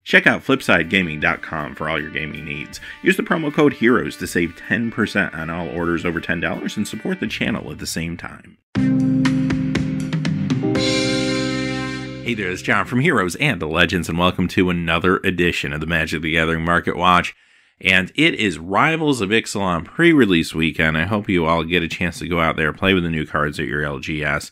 Check out FlipsideGaming.com for all your gaming needs. Use the promo code HEROES to save 10% on all orders over $10 and support the channel at the same time. Hey there, it's John from Heroes and the Legends, and welcome to another edition of the Magic the Gathering Market Watch. And it is Rivals of Ixalan pre-release weekend. I hope you all get a chance to go out there, play with the new cards at your LGS.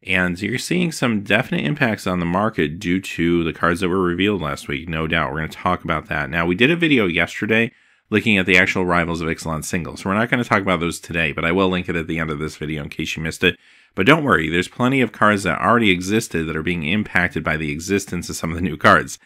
And you're seeing some definite impacts on the market due to the cards that were revealed last week. No doubt, we're going to talk about that. Now, we did a video yesterday looking at the actual Rivals of Ixalan singles. So we're not going to talk about those today, but I will link it at the end of this video in case you missed it. But don't worry, there's plenty of cards that already existed that are being impacted by the existence of some of the new cards.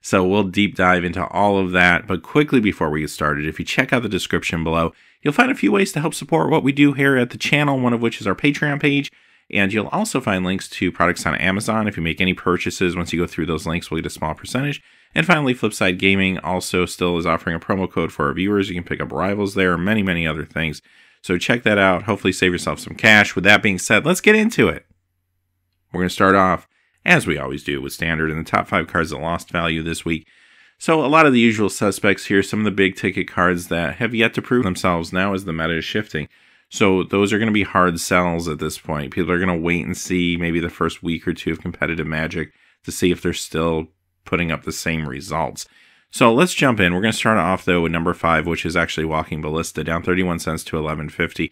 So we'll deep dive into all of that. But quickly before we get started, if you check out the description below, you'll find a few ways to help support what we do here at the channel, one of which is our Patreon page. And you'll also find links to products on Amazon. If you make any purchases, once you go through those links, we'll get a small percentage. And finally, Flipside Gaming also still is offering a promo code for our viewers. You can pick up Rivals there, and many, many other things. So check that out. Hopefully save yourself some cash. With that being said, let's get into it. We're going to start off, as we always do, with Standard and the top 5 cards that lost value this week. So a lot of the usual suspects here, some of the big ticket cards that have yet to prove themselves now as the meta is shifting. So those are going to be hard sells at this point. People are going to wait and see maybe the first week or two of competitive Magic to see if they're still putting up the same results. So let's jump in. We're going to start off, though, with number 5, which is actually Walking Ballista, down 31 cents to 11.50.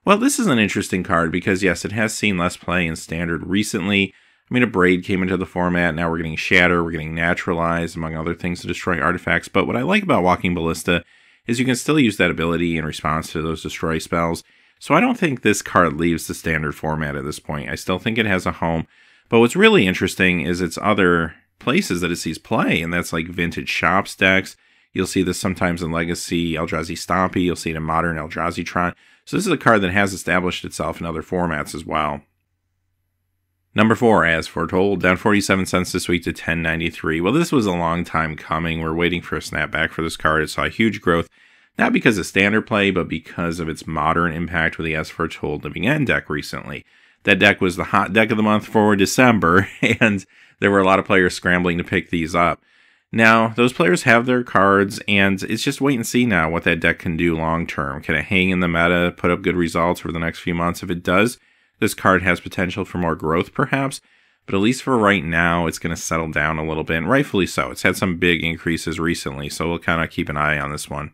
Well, this is an interesting card because, yes, it has seen less play in Standard recently. I mean, a Braid came into the format. Now we're getting Shatter. We're getting Naturalize, among other things, to destroy artifacts. But what I like about Walking Ballista is you can still use that ability in response to those destroy spells. So I don't think this card leaves the Standard format at this point. I still think it has a home. But what's really interesting is its other places that it sees play, and that's like Vintage Shops decks. You'll see this sometimes in Legacy Eldrazi Stompy. You'll see it in Modern Eldrazi Tron. So this is a card that has established itself in other formats as well. Number 4, as foretold, down 47 cents this week to 10.93. Well, this was a long time coming. We're waiting for a snapback for this card. It saw huge growth. Not because of Standard play, but because of its Modern impact with the As Foretold Living End deck recently. That deck was the hot deck of the month for December, and there were a lot of players scrambling to pick these up. Now, those players have their cards, and it's just wait and see now what that deck can do long term. Can it hang in the meta, put up good results for the next few months? If it does, this card has potential for more growth, perhaps. But at least for right now, it's going to settle down a little bit, and rightfully so. It's had some big increases recently, so we'll kind of keep an eye on this one.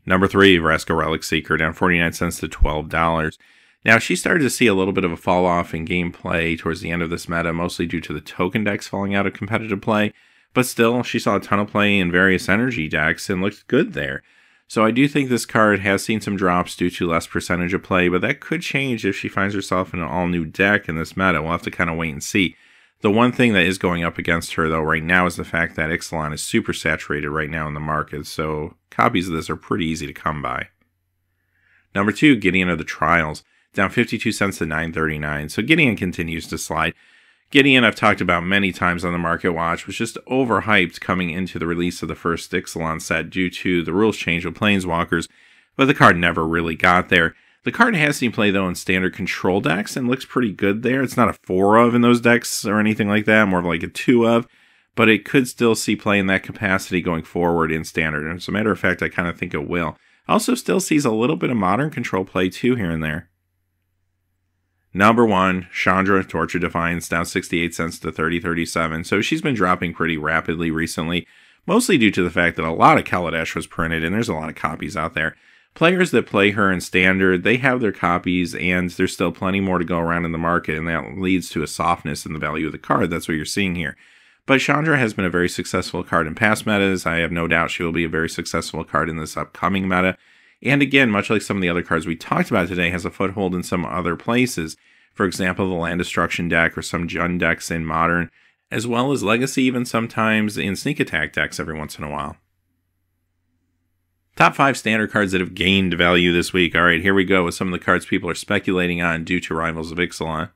Number 3, Vraska Relic Seeker, down 49 cents to $12. Now, she started to see a little bit of a fall off in gameplay towards the end of this meta, mostly due to the token decks falling out of competitive play. But still, she saw a ton of play in various energy decks and looked good there. So I do think this card has seen some drops due to less percentage of play, but that could change if she finds herself in an all-new deck in this meta. We'll have to kind of wait and see. The one thing that is going up against her, though, right now is the fact that Ixalan is super saturated right now in the market, so copies of this are pretty easy to come by. Number 2, Gideon of the Trials, down 52 cents to 9.39. So Gideon continues to slide. Gideon, I've talked about many times on the Market Watch, was just overhyped coming into the release of the first Ixalan set due to the rules change with Planeswalkers, but the card never really got there. The card has seen play, though, in Standard control decks and looks pretty good there. It's not a 4 of in those decks or anything like that, more of like a 2 of, but it could still see play in that capacity going forward in Standard. And as a matter of fact, I kind of think it will. Also still sees a little bit of Modern control play, too, here and there. Number 1, Chandra, Torch of Defiance, down 68 cents to 30.37. So she's been dropping pretty rapidly recently, mostly due to the fact that a lot of Kaladesh was printed, and there's a lot of copies out there. Players that play her in Standard, they have their copies, and there's still plenty more to go around in the market, and that leads to a softness in the value of the card. That's what you're seeing here. But Chandra has been a very successful card in past metas. I have no doubt she will be a very successful card in this upcoming meta. And again, much like some of the other cards we talked about today, has a foothold in some other places. For example, the Land Destruction deck or some Jund decks in Modern, as well as Legacy, even sometimes in Sneak Attack decks every once in a while. Top 5 Standard cards that have gained value this week. All right, here we go with some of the cards people are speculating on due to Rivals of Ixalan.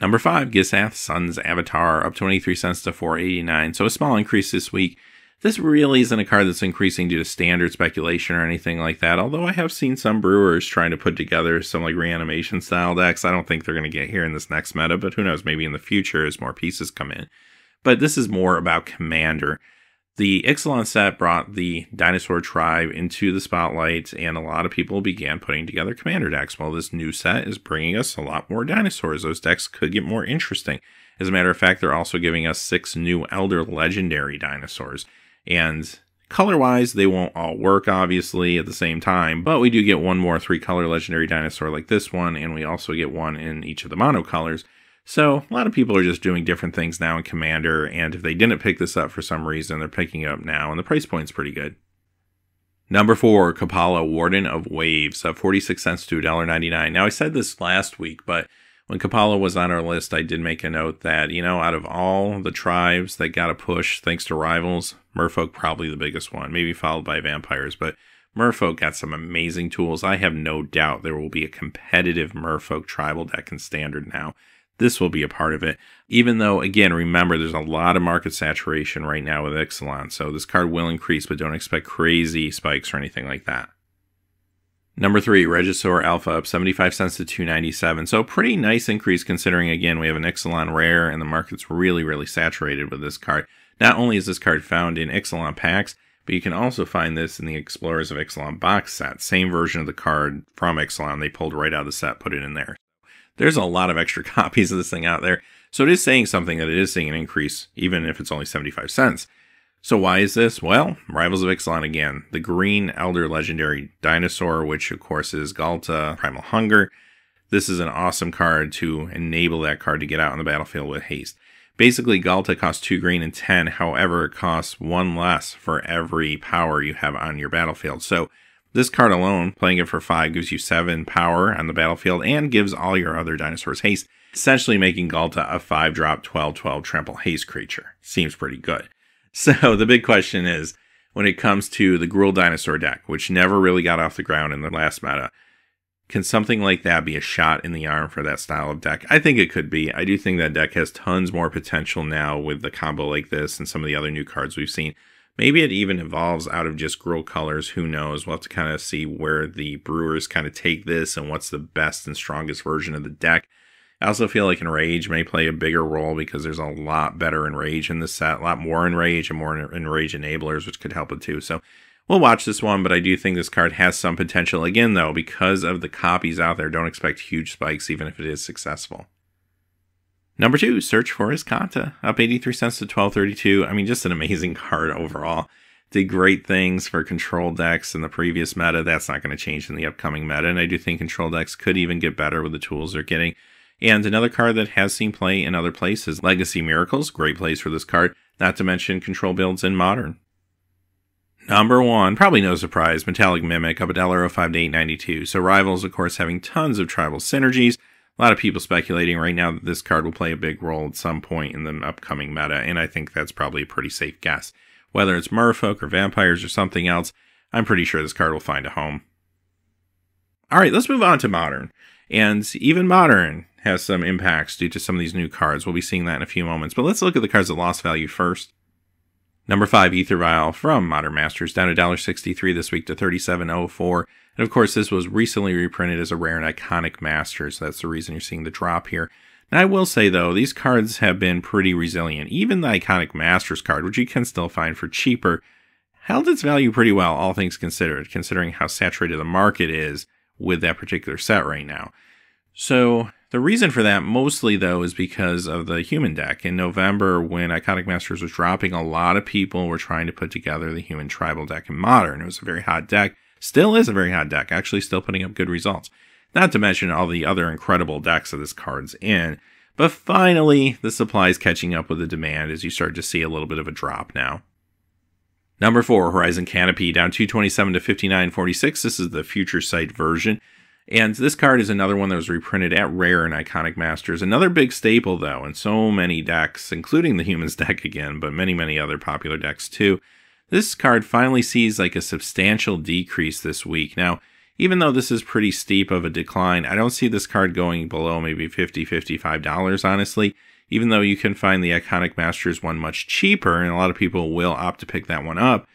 Number 5, Gisath Sun's Avatar, up 23 cents to 4.89. So a small increase this week. This really isn't a card that's increasing due to Standard speculation or anything like that, although I have seen some brewers trying to put together some like reanimation style decks. I don't think they're going to get here in this next meta, but who knows, maybe in the future as more pieces come in. But this is more about Commander. The Ixalan set brought the dinosaur tribe into the spotlight, and a lot of people began putting together Commander decks. Well, this new set is bringing us a lot more dinosaurs. Those decks could get more interesting. As a matter of fact, they're also giving us 6 new Elder Legendary dinosaurs. And color-wise, they won't all work, obviously, at the same time, but we do get one more 3-color Legendary dinosaur like this one, and we also get one in each of the monocolors. So, a lot of people are just doing different things now in Commander, and if they didn't pick this up for some reason, they're picking it up now, and the price point's pretty good. Number 4, Koppenol, Warden of Waves, up 46 cents to $1.99. Now, I said this last week, but when Koppenol was on our list, I did make a note that, you know, out of all the tribes that got a push thanks to Rivals, Merfolk probably the biggest one, maybe followed by Vampires, but Merfolk got some amazing tools. I have no doubt there will be a competitive Merfolk tribal deck in Standard now. This will be a part of it, even though, again, remember, there's a lot of market saturation right now with Ixalan, so this card will increase, but don't expect crazy spikes or anything like that. Number 3, Resisaur Alpha, up 75 cents to $2.97, so pretty nice increase considering, again, we have an Ixalan rare, and the market's really, really saturated with this card. Not only is this card found in Ixalan packs, but you can also find this in the Explorers of Ixalan box set. Same version of the card from Ixalan, they pulled right out of the set, put it in there. There's a lot of extra copies of this thing out there, so it is saying something that it is seeing an increase, even if it's only 75 cents. So why is this? Well, Rivals of Ixalan again. The green Elder Legendary Dinosaur, which of course is Ghalta, Primal Hunger. This is an awesome card to enable that card to get out on the battlefield with haste. Basically, Ghalta costs 2 green and 10, however, it costs 1 less for every power you have on your battlefield. So this card alone, playing it for 5, gives you 7 power on the battlefield and gives all your other dinosaurs haste, essentially making Ghalta a 5-drop 12/12 trample haste creature. Seems pretty good. So the big question is, when it comes to the Gruul dinosaur deck, which never really got off the ground in the last meta, can something like that be a shot in the arm for that style of deck? I think it could be. I do think that deck has tons more potential now with the combo like this and some of the other new cards we've seen. Maybe it even evolves out of just Gruul colors, who knows. We'll have to kind of see where the brewers kind of take this and what's the best and strongest version of the deck. I also feel like Enrage may play a bigger role because there's a lot better Enrage in this set, a lot more Enrage and more Enrage enablers, which could help it too. So we'll watch this one, but I do think this card has some potential. Again, though, because of the copies out there, don't expect huge spikes even if it is successful. Number 2, Search for Iskanta, up 83 cents to $12.32. I mean, just an amazing card overall. Did great things for control decks in the previous meta. That's not going to change in the upcoming meta, and I do think control decks could even get better with the tools they're getting. And another card that has seen play in other places, Legacy Miracles, great place for this card, not to mention control builds in Modern. Number 1, probably no surprise, Metallic Mimic, up $1.05 to $8.92. So Rivals, of course, having tons of tribal synergies. A lot of people speculating right now that this card will play a big role at some point in the upcoming meta, and I think that's probably a pretty safe guess. Whether it's Merfolk or Vampires or something else, I'm pretty sure this card will find a home. Alright, let's move on to Modern. And even Modern has some impacts due to some of these new cards. We'll be seeing that in a few moments, but let's look at the cards that lost value first. Number 5, Aether Vial from Modern Masters, down $1.63 this week to $37.04. And of course, this was recently reprinted as a rare and iconic master, so that's the reason you're seeing the drop here. Now, I will say, though, these cards have been pretty resilient. Even the iconic Masters card, which you can still find for cheaper, held its value pretty well, all things considered, considering how saturated the market is with that particular set right now. So the reason for that mostly, though, is because of the human deck. In November, when Iconic Masters was dropping, a lot of people were trying to put together the human tribal deck in Modern. It was a very hot deck. Still is a very hot deck, actually still putting up good results. Not to mention all the other incredible decks that this card's in. But finally, the supply is catching up with the demand as you start to see a little bit of a drop now. Number 4, Horizon Canopy, down $2.27 to $59.46. This is the Future Sight version. And this card is another one that was reprinted at Rare and Iconic Masters. Another big staple, though, in so many decks, including the Humans deck again, but many, many other popular decks too. This card finally sees like a substantial decrease this week. Now, even though this is pretty steep of a decline, I don't see this card going below maybe $50, $55, honestly. Even though you can find the Iconic Masters one much cheaper, and a lot of people will opt to pick that one up,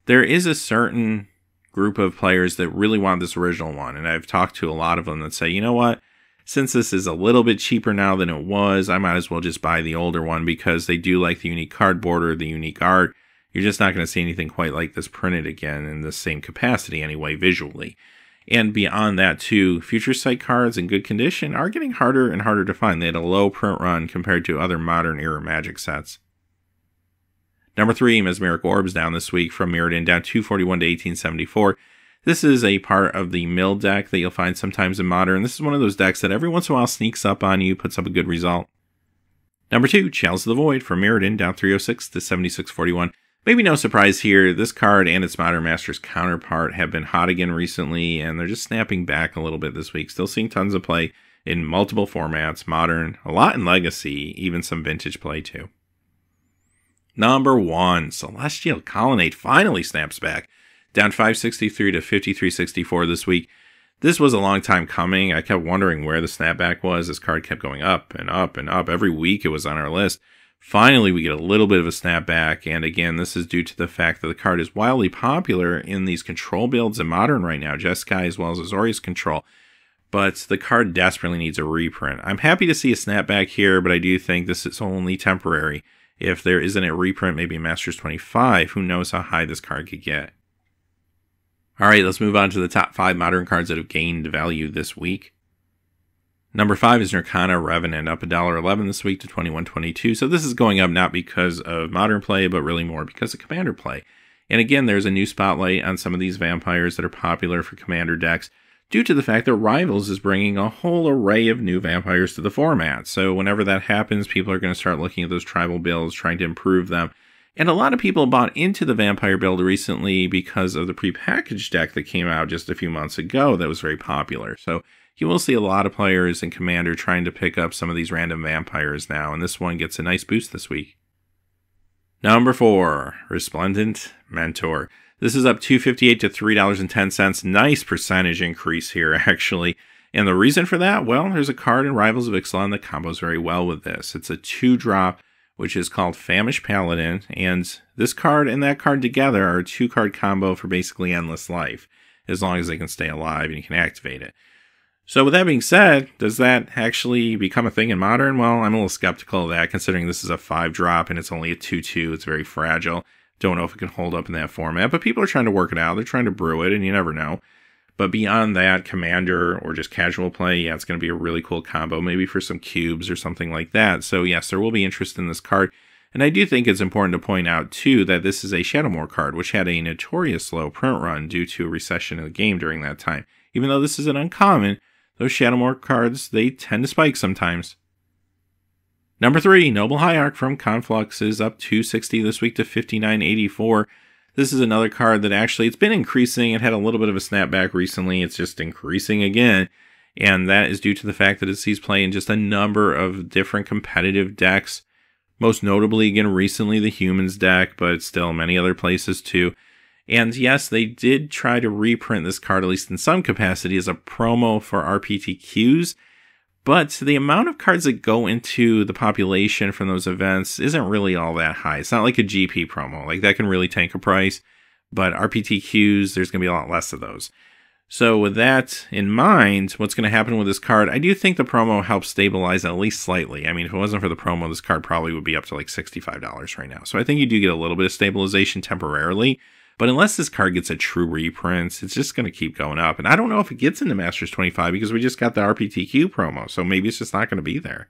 there is a certain group of players that really want this original one, and I've talked to a lot of them that say, you know what, Since this is a little bit cheaper now than it was, I might as well just buy the older one because they do like the unique card border, the unique art. You're just not going to see anything quite like this printed again in the same capacity anyway, visually. And beyond that too, Future Sight cards in good condition are getting harder and harder to find. They had a low print run compared to other modern era Magic sets. Number 3, Mesmeric Orb is down this week from Mirrodin, down 241 to 1874. This is a part of the mill deck that you'll find sometimes in Modern. This is one of those decks that every once in a while sneaks up on you, puts up a good result. Number 2, Chalice of the Void from Mirrodin, down 306 to 7641. Maybe no surprise here, this card and its Modern Masters counterpart have been hot again recently, and they're just snapping back a little bit this week. Still seeing tons of play in multiple formats, Modern, a lot in Legacy, even some Vintage play too. Number 1, Celestial Colonnade finally snaps back, down 563 to 5364 this week. This was a long time coming. I kept wondering where the snapback was. This card kept going up and up and up. Every week it was on our list. Finally, we get a little bit of a snapback, and again, this is due to the fact that the card is wildly popular in these control builds in Modern right now, Jeskai as well as Azorius control, but the card desperately needs a reprint. I'm happy to see a snapback here, but I do think this is only temporary. If there isn't a reprint, maybe Masters 25, who knows how high this card could get. Alright, let's move on to the top 5 Modern cards that have gained value this week. Number 5 is Nirkana Revenant, up $1.11 this week to $21.22. So this is going up not because of Modern play, but really more because of Commander play. And again, there's a new spotlight on some of these vampires that are popular for Commander decks due to the fact that Rivals is bringing a whole array of new vampires to the format. So whenever that happens, people are going to start looking at those tribal builds, trying to improve them. And a lot of people bought into the vampire build recently because of the prepackaged deck that came out just a few months ago that was very popular. So you will see a lot of players in Commander trying to pick up some of these random vampires now, and this one gets a nice boost this week. Number 4, Besplendent Mentor. This is up $2.58 to $3.10. Nice percentage increase here, actually. And the reason for that, well, there's a card in Rivals of Ixalan that combos very well with this. It's a 2-drop, which is called Famished Paladin, and this card and that card together are a 2-card combo for basically endless life, as long as they can stay alive and you can activate it. So with that being said, does that actually become a thing in Modern? Well, I'm a little skeptical of that, considering this is a 5-drop and it's only a 2/2. It's very fragile. Don't know if it can hold up in that format, but people are trying to work it out. They're trying to brew it, and you never know. But beyond that, Commander or just casual play, yeah, it's going to be a really cool combo, maybe for some cubes or something like that. So yes, there will be interest in this card. And I do think it's important to point out, too, that this is a Shadowmoor card, which had a notorious low print run due to a recession of the game during that time. Even though this is an uncommon, those Shadowmoor cards, they tend to spike sometimes. Number 3, Noble Hierarch from Conflux is up $2.60 this week to $59.84. This is another card that actually, it's been increasing. It had a little bit of a snapback recently. It's just increasing again. And that is due to the fact that it sees play in just a number of different competitive decks. Most notably, again, recently the Humans deck, but still many other places too. And yes, they did try to reprint this card, at least in some capacity, as a promo for RPTQs. But the amount of cards that go into the population from those events isn't really all that high. It's not like a GP promo. Like, that can really tank a price. But RPTQs, there's going to be a lot less of those. So with that in mind, what's going to happen with this card, I do think the promo helps stabilize at least slightly. I mean, if it wasn't for the promo, this card probably would be up to like $65 right now. So I think you do get a little bit of stabilization temporarily. But unless this card gets a true reprint, it's just going to keep going up. And I don't know if it gets into Masters 25 because we just got the RPTQ promo. So maybe it's just not going to be there.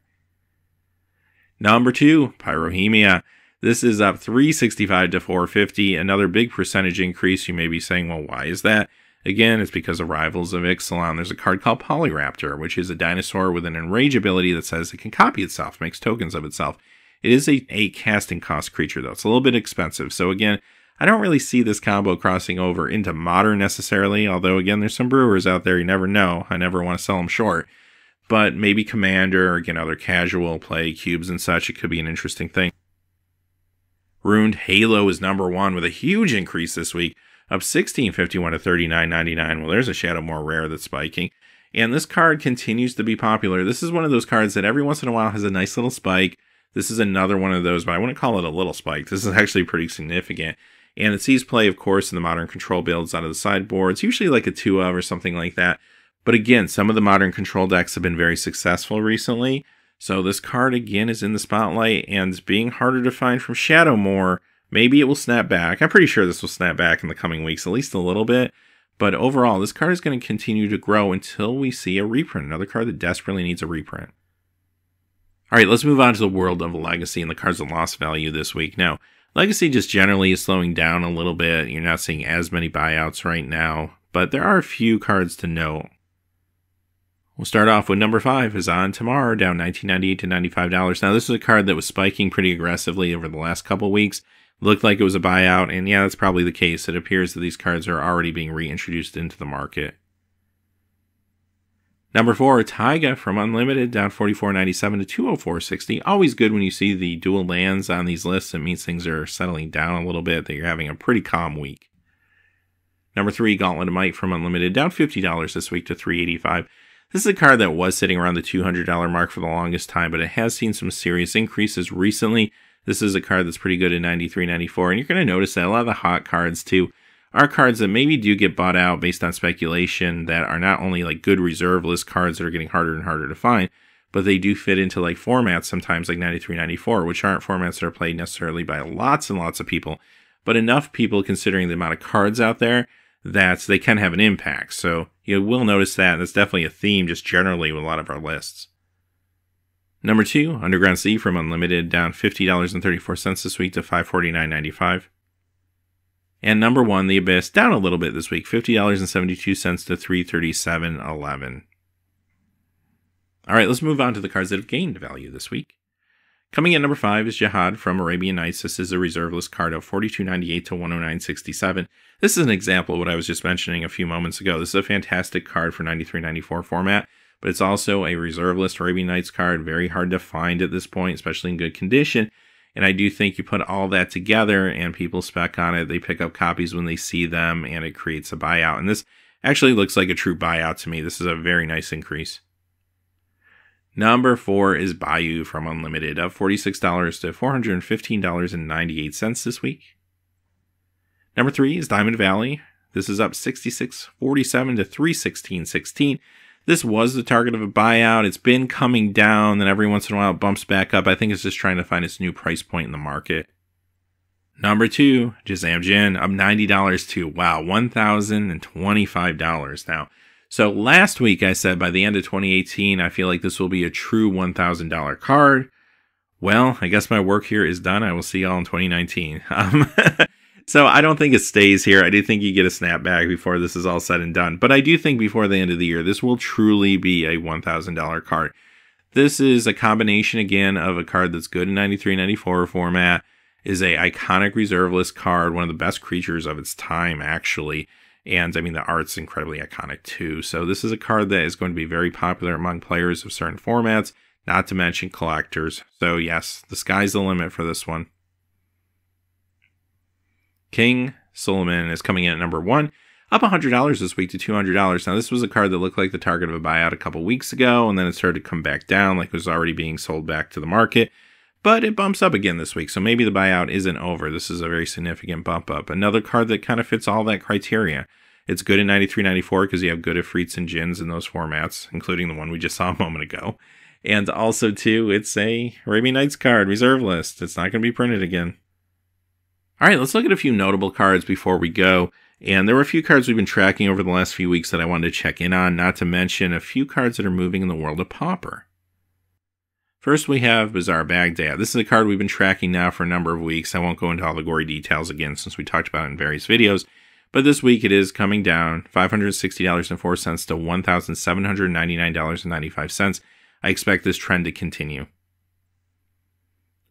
Number 2, Pyrohemia. This is up $3.65 to $4.50. Another big percentage increase. You may be saying, well, why is that? Again, it's because of Rivals of Ixalan. There's a card called Polyraptor, which is a dinosaur with an enrage ability that says it can copy itself, makes tokens of itself. It is a casting cost creature, though. It's a little bit expensive. So again, I don't really see this combo crossing over into Modern necessarily, although again, there's some brewers out there, you never know. I never want to sell them short. But maybe Commander, or again, other casual play, cubes and such, it could be an interesting thing. Ruined Halo is number 1 with a huge increase this week, up $16.51 to $39.99. Well, there's a Shadowmoor rare that's spiking. And this card continues to be popular. This is one of those cards that every once in a while has a nice little spike. This is another one of those, but I wouldn't call it a little spike. This is actually pretty significant. And it sees play, of course, in the Modern control builds out of the sideboard. It's usually like a 2 of or something like that. But again, some of the modern control decks have been very successful recently. So this card again is in the spotlight and being harder to find from Shadow more. Maybe it will snap back. I'm pretty sure this will snap back in the coming weeks, at least a little bit. But overall, this card is going to continue to grow until we see a reprint. Another card that desperately needs a reprint. All right, let's move on to the world of Legacy and the cards that lost value this week. Now, Legacy just generally is slowing down a little bit. You're not seeing as many buyouts right now, but there are a few cards to note. We'll start off with number 5 is On Tomorrow, down $19.98 to $95. Now, this is a card that was spiking pretty aggressively over the last couple weeks. Looked like it was a buyout, and yeah, that's probably the case. It appears that these cards are already being reintroduced into the market. Number 4, Taiga from Unlimited, down $44.97 to $204.60. Always good when you see the dual lands on these lists. It means things are settling down a little bit, that you're having a pretty calm week. Number 3, Gauntlet of Might from Unlimited, down $50 this week to $385. This is a card that was sitting around the $200 mark for the longest time, but it has seen some serious increases recently. This is a card that's pretty good at $93, $94, and you're going to notice that a lot of the hot cards, too, are cards that maybe do get bought out based on speculation that are not only like good reserve list cards that are getting harder and harder to find, but they do fit into like formats sometimes like 93, 94, which aren't formats that are played necessarily by lots and lots of people, but enough people considering the amount of cards out there that they can have an impact. So you will notice that. That's definitely a theme just generally with a lot of our lists. Number 2, Underground Sea from Unlimited, down $50.34 this week to $549.95. And number 1, The Abyss, down a little bit this week, $50.72 to $337.11. All right, let's move on to the cards that have gained value this week. Coming in number 5 is Jihad from Arabian Nights. This is a reserve list card of $42.98 to $109.67. This is an example of what I was just mentioning a few moments ago. This is a fantastic card for 93-94 format, but it's also a reserve list Arabian Nights card, very hard to find at this point, especially in good condition. And I do think you put all that together and people spec on it, they pick up copies when they see them, and it creates a buyout. And this actually looks like a true buyout to me. This is a very nice increase. Number 4 is Bayou from Unlimited, up $46 to $415.98 this week. Number 3 is Diamond Valley. This is up $66.47 to $316.16. This was the target of a buyout. It's been coming down, then every once in a while it bumps back up. I think it's just trying to find its new price point in the market. Number 2, Jazam Jin, up $90 to, wow, $1,025 now. So last week I said by the end of 2018, I feel like this will be a true $1,000 card. Well, I guess my work here is done. I will see y'all in 2019. So I don't think it stays here. I do think you get a snapback before this is all said and done. But I do think before the end of the year, this will truly be a $1,000 card. This is a combination, again, of a card that's good in 93-94 format, is a iconic reserve list card, one of the best creatures of its time, actually. And, I mean, the art's incredibly iconic, too. So this is a card that is going to be very popular among players of certain formats, not to mention collectors. So, yes, the sky's the limit for this one. King Solomon is coming in at number 1, up $100 this week to $200. Now, this was a card that looked like the target of a buyout a couple weeks ago, and then it started to come back down like it was already being sold back to the market. But it bumps up again this week, so maybe the buyout isn't over. This is a very significant bump up. Another card that kind of fits all that criteria. It's good in 93-94 because you have good Ifrits and Djinns in those formats, including the one we just saw a moment ago. And also, too, it's a Arabian Nights card, reserve list. It's not going to be printed again. All right, let's look at a few notable cards before we go. And there were a few cards we've been tracking over the last few weeks that I wanted to check in on, not to mention a few cards that are moving in the world of Pauper. First, we have Bazaar Baghdad. This is a card we've been tracking now for a number of weeks. I won't go into all the gory details again since we talked about it in various videos. But this week it is coming down $560.04 to $1,799.95. I expect this trend to continue.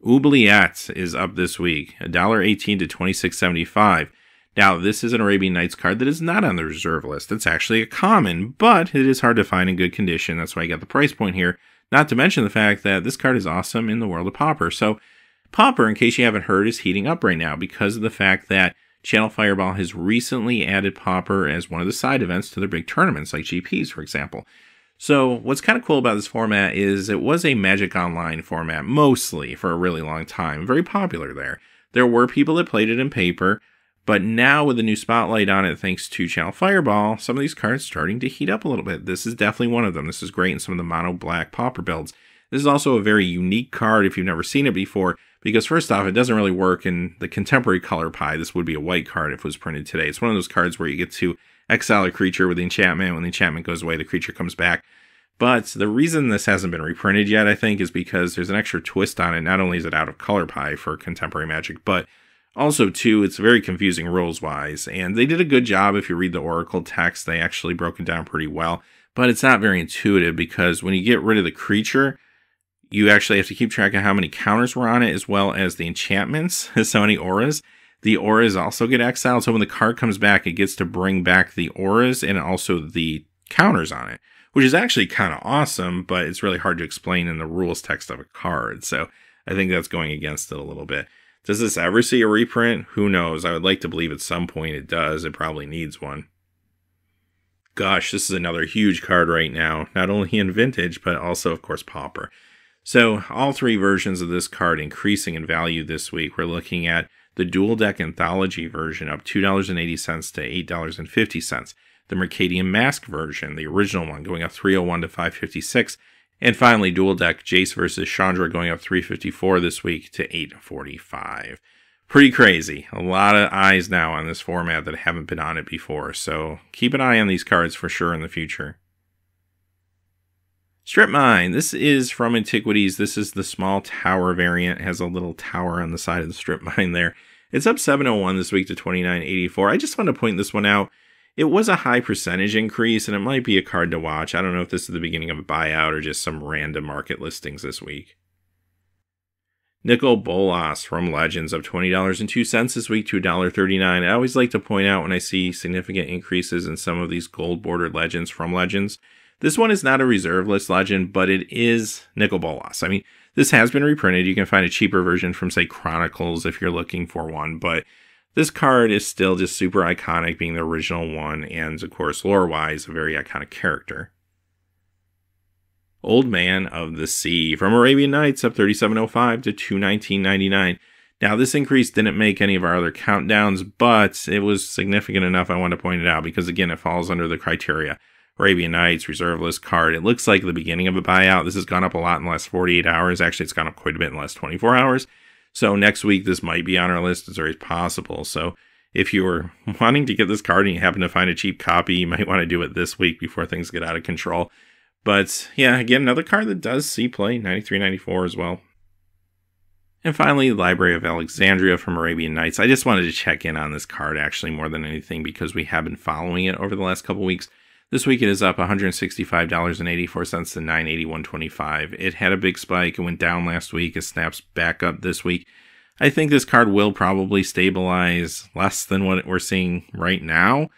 Oubliette is up this week, $1.18 to $26.75. Now, this is an Arabian Nights card that is not on the reserve list. It's actually a common, but it is hard to find in good condition. That's why I got the price point here. Not to mention the fact that this card is awesome in the world of Pauper. So, Pauper, in case you haven't heard, is heating up right now because of the fact that Channel Fireball has recently added Pauper as one of the side events to their big tournaments, like GPs, for example. So what's kind of cool about this format is it was a Magic Online format, mostly, for a really long time. Very popular there. There were people that played it in paper, But now with the new spotlight on it, thanks to Channel Fireball, some of these cards starting to heat up a little bit. This is definitely one of them. This is great in some of the mono black pauper builds. This is also a very unique card if you've never seen it before, because first off, it doesn't really work in the contemporary color pie. This would be a white card if it was printed today. It's one of those cards where you get to exile a creature with the enchantment. When the enchantment goes away, the creature comes back. But the reason this hasn't been reprinted yet, I think, is because there's an extra twist on it. Not only is it out of color pie for contemporary Magic, but also, too, it's very confusing rules-wise. And they did a good job. If you read the Oracle text, they actually broke it down pretty well. But it's not very intuitive, because when you get rid of the creature, you actually have to keep track of how many counters were on it, as well as the enchantments, so many auras. The auras also get exiled, so when the card comes back, it gets to bring back the auras and also the counters on it, which is actually kind of awesome, but it's really hard to explain in the rules text of a card. So I think that's going against it a little bit. Does this ever see a reprint? Who knows? I would like to believe at some point it does. It probably needs one. Gosh, this is another huge card right now, not only in Vintage, but also, of course, Pauper. So all three versions of this card increasing in value this week. We're looking at the Dual Deck Anthology version up $2.80 to $8.50. The Mercadian Mask version, the original one, going up $3.01 to $5.56. And finally, Dual Deck Jace versus Chandra going up $3.54 this week to $8.45. Pretty crazy. A lot of eyes now on this format that haven't been on it before. So keep an eye on these cards for sure in the future. Strip Mine. This is from Antiquities. This is the small tower variant. It has a little tower on the side of the Strip Mine there. It's up $7.01 this week to $29.84. I just want to point this one out. It was a high percentage increase, and it might be a card to watch. I don't know if this is the beginning of a buyout or just some random market listings this week. Nicol Bolas from Legends up $20.02 this week to $1.39. I always like to point out when I see significant increases in some of these gold-bordered Legends from Legends. This one is not a reserve list Legend, but it is Nicol Bolas. I mean, this has been reprinted. You can find a cheaper version from, say, Chronicles if you're looking for one, but this card is still just super iconic, being the original one, and of course, lore-wise, a very iconic character. Old Man of the Sea from Arabian Nights up $37.05 to $219.99. Now, this increase didn't make any of our other countdowns, but it was significant enough I want to point it out, because again, it falls under the criteria. Arabian Nights, reserve list card. It looks like the beginning of a buyout. This has gone up a lot in the last 48 hours. Actually, it's gone up quite a bit in the last 24 hours. So next week, this might be on our list. It's very possible. So if you're wanting to get this card and you happen to find a cheap copy, you might want to do it this week before things get out of control. But yeah, again, another card that does see play, $93.94 as well. And finally, Library of Alexandria from Arabian Nights. I just wanted to check in on this card actually more than anything, because we have been following it over the last couple weeks. This week it is up $165.84 to $981.25. It had a big spike. It went down last week. It snaps back up this week. I think this card will probably stabilize less than what we're seeing right now,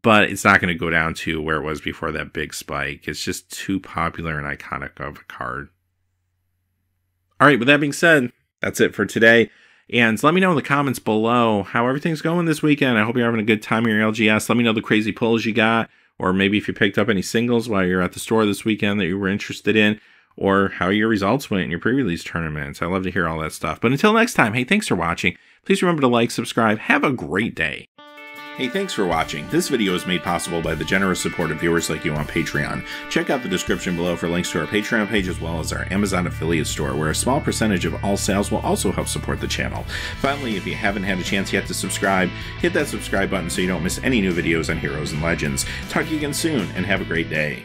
but it's not going to go down to where it was before that big spike. It's just too popular and iconic of a card. All right, with that being said, that's it for today. And let me know in the comments below how everything's going this weekend. I hope you're having a good time in your LGS. Let me know the crazy pulls you got, or maybe if you picked up any singles while you're at the store this weekend that you were interested in, or how your results went in your pre-release tournaments. I love to hear all that stuff. But until next time, hey, thanks for watching. Please remember to like, subscribe. Have a great day. Hey, thanks for watching. This video is made possible by the generous support of viewers like you on Patreon. Check out the description below for links to our Patreon page, as well as our Amazon affiliate store, where a small percentage of all sales will also help support the channel. Finally, if you haven't had a chance yet to subscribe, hit that subscribe button so you don't miss any new videos on Heroes and Legends. Talk to you again soon, and have a great day.